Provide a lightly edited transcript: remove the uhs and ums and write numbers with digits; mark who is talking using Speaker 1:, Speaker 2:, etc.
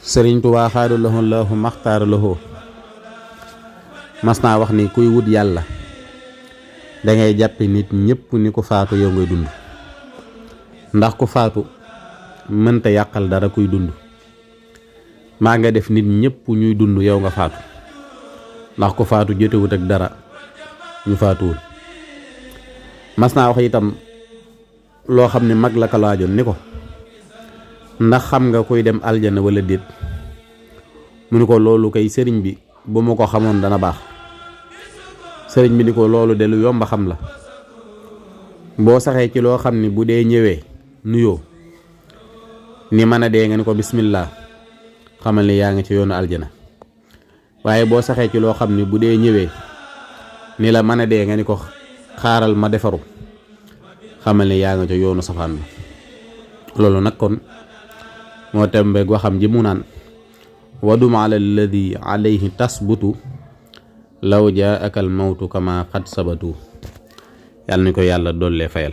Speaker 1: sëriñ Tuubaa xaadu lahu lahu maxtaara lahu mas naa wax ni kuy wut yàlla dangay jàppe nit ñépp ni ku faatu yow ngay dund, ndax ku faatu mënta yàqal dara kuy dund, maa nga def nit ñépp ñuy dund yow nga faatu, ndax ku faatu jotewut ak dara ñu faatuwul. mas naa wax itam loo xam ne mag la ko laajoon ni ko ndax xam nga kuy dem aljana wala déet, mu ni ko loolu kay sëriñ bi bu ma ko xamoon dana baax. sëriñ bi ni ko loolu de lu yomba xam la, boo saxee ci loo xam ni bu dee ñëwee nuyoo ni mën a dee nga ni ko bismillah xamal ni yaa ngi ci yoonu aljana, waaye boo saxee ci loo xam ni bu dee ñëwee ni la mën a dee nga ni ko xaaral ma defaru xamal ni yaa ngi ci yoonu safaan ba. loolu nag kon moo tembeeg waxam ji mu naan wadum ala alladi alayhi tasbutu law jaaka al mawtu kama qad sabatu. yàlla ni ko yàlla dollee fayal.